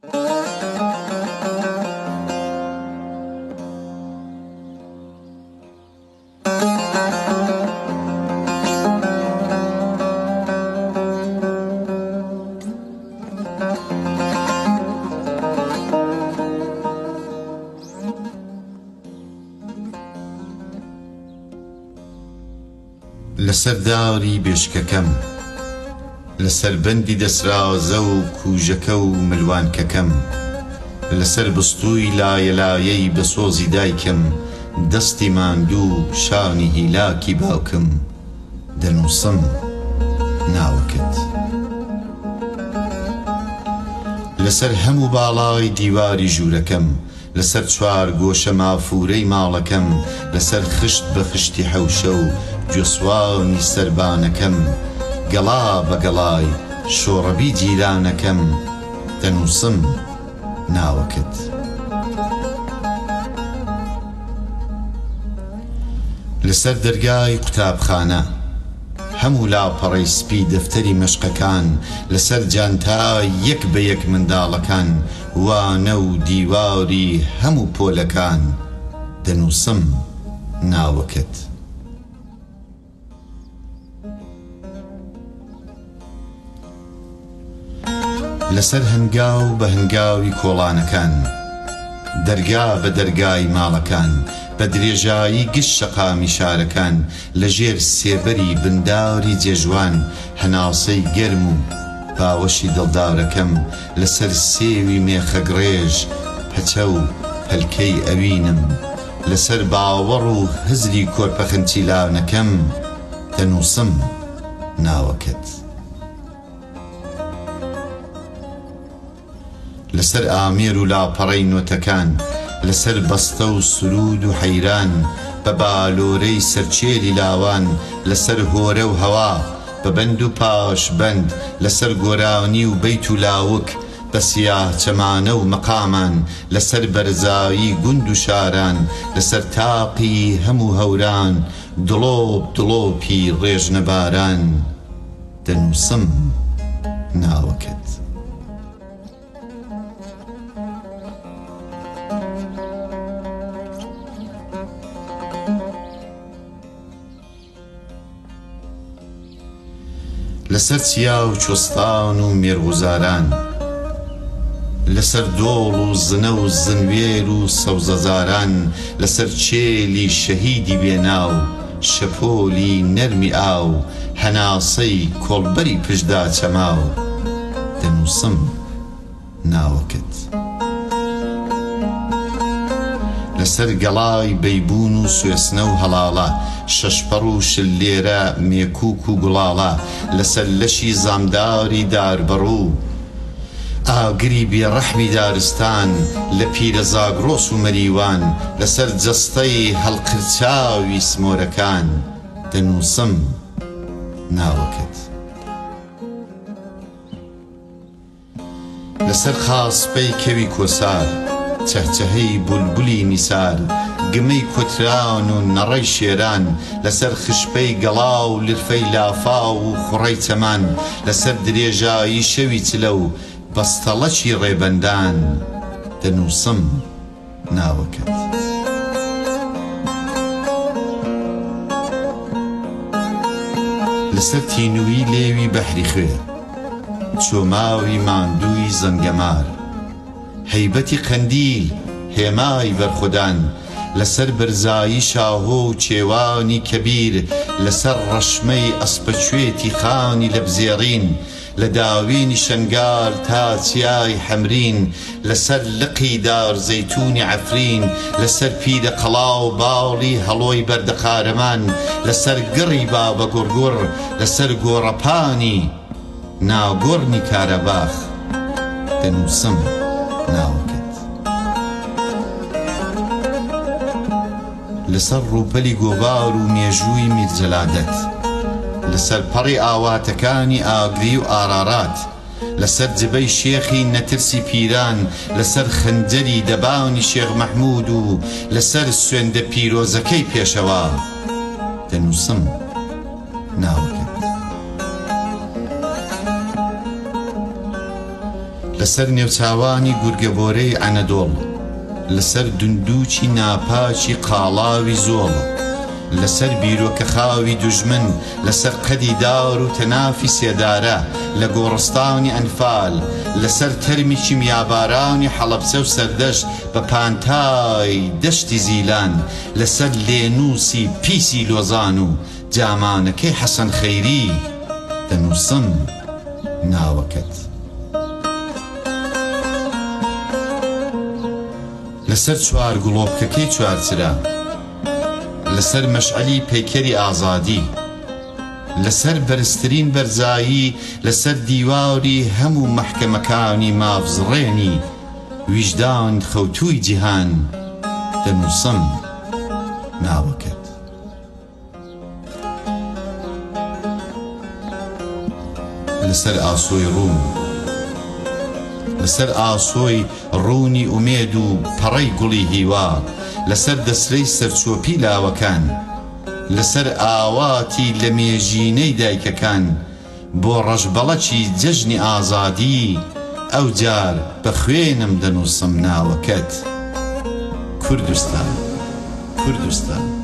لەسەر داوری بێشکەکەم، لەسەر بەندی دەسرازە و کوژەکە و ملوانکەکەم، لەسەر بستووی لایەلایەی بەسۆزی دایکم، دەستی ماندوو شانی هیلاکی باوکم، دەنووسم ناوەکەت. لەسەر هەموو باڵای دیواری ژوورەکەم، لەسەر چوار گۆشە مافورەی ماڵەکەم، لەسەر خشت بە خشتی حەوشە و جوسوانی سەربانەکەم، گەڵا بە گەڵای شۆڕەبی جیرانەکەم، دەنووسم ناوەکەت. لەسەر دەرگای قوتابخانە، هەموو لاپەڕەی سپی دەفتەری مەشقەکان، لەسەر جانتای یەک بە یەک منداڵەکان، وانە و دیواری هەموو پۆلەکان، دەنووسم ناوەکەت. لەسەر هەنگاو بە هەنگاوی کۆڵانەکان، دەرگا بە دەرگای ماڵەکان، بە درێژایی گشت شەقامی شارەکان، لەژێر سێبەری بنداوری جێژوان، هەناسەی گەرم و باوەشی دڵدارەکەم، لەسەر سێوی مێخەگڕێژ پەچە و پەلکەی ئەوینم، لەسەر باوەڕ و هزری کۆرپەخنچیلانەکەم، دەنووسم ناوەکەت. لەسەر ئامێر و لاپەڕەی نۆتەکان، لەسەر بەستە و سرود و حەیران، بە بالۆرەی سەرچێلی لاوان، لەسەر هۆرە و هەوا، بە بەند و پاش بەند، لەسەر گۆرانی و بەیت و لاوک، بە سیاه چەمانە و مەقامان، لەسەر بەرزایی گوند و شاران، لەسەر تاقی هەموو هەوران، دڵۆپ دڵۆپی ڕێژنەباران، دەنووسم ناوەکەت. لەسەر چیا و چۆستان و مێرگوزاران، لەسەر دۆڵ و زنە و زنوێر و سەوزەزاران، لەسەر چێلی شەهیدی بێناو، شەپۆلی نەرمی ئاو، هەناسەی کۆڵبەری پشدا چەماو، دەنووسم ناوەکەت. لەسەر گەڵای بەیبوون و سوێسنە و هەڵاڵە، شەشپەڕ و شلێرە مێکووک و گوڵاڵە، لەسەر لەشی زامداری داربەڕوو، ئاگری بێڕەحمی دارستان، لە پیرە زاگرۆس و مەریوان، لەسەر جەستەی هەڵقرچاوی سمۆرەکان، دەنووسم ناوەکەت. لەسەر خاسپەی کەوی کۆسار، چەهچەهەی بولبولی نیسار، گمەی کوتران و نەڕەی شێران، لەسەر خشپەی گەڵا و لرفەی لافا و خوڕەی چەمان، لەسەر درێژایی شەوی چلە و بەستەڵەکی ڕێبەندان، دەنووسم ناوەکەت. لەسەر تینووی لێوی بەحری خوێ، چۆماوی ماندووی زەنگەمار، هەیبەتی قەندیل هێمای بەرخودان، لەسەر بەرزایی شاهۆ و چێوانی کەبیر، لەسەر ڕەشمەی ئەسپەچوێتی خانی لەبزێڕین، لە داوینی شەنگار تا چیای حەمرین، لەسەر لقی دار زەیتونی عەفرین، لەسەر پیرە قەڵاو باڵی هەڵۆی بەردەقارەمان، لەسەر گڕی بابە گوڕگوڕ، لەسەر گۆڕەپانی ناگۆڕنی کارەباخ، دەنووسم ناوەکەت. لەسەر ڕووپەلی گۆڤار و مێژووی میرجەلادەت، لەسەر پەڕی ئاواتەکانی ئاگری و ئارارات، لەسەر جبەی شێخی نەترسی پیران، لەسەر خەنجەری دەبانی شێخ مەحموود و لەسەر سوێندە پیرۆزەکەی پێشەوا، دەنووسم ناوەکەت. لەسەر نێوچاوانی گورگەبۆرەی ئەنەدۆڵ، لەسەر دندووچی ناپاچی قاڵاوی زۆڵ، لەسەر بیرۆکە خاوی دوژمن، لەسەر قەدی داور و تەنافی سێدارە، لە گۆڕستانی ئەنفال، لەسەر تەرمی چیمیابارانی حەڵەبچە و سەردەشت بە پانتای دەشتی زیلان، لەسەر لێنووسی پیسی لۆزان و جامانەکەی حەسەن خەیری دەنووسم ناوەکەت. لەسەر چوار گوڵۆپکەکەی چوارچرا، لەسەر مەشعەلی پەیکەری ئازادی، لەسەر بەرزترین بەرزایی، لەسەر دیواوری هەموو مەحکەمەکانی مافزڕێنی ویژدان خەوتووی جیهان دەنووسم ناوەکەت. لەسەر ئاسۆی ڕوون، لەسەر ئاسۆی ڕوونی ئومێد و پەڕەی گوڵی هیوا، لەسەر دەسرەی سەرچۆپی لاوەکان، لەسەر ئاواتی لە مێژینەی دایکەکان، بۆ ڕەشبەڵەکی جەژنی ئازادی ئەو جار بە خوێنم دەنووسم ناوەکەت. کوردستان، کوردستان.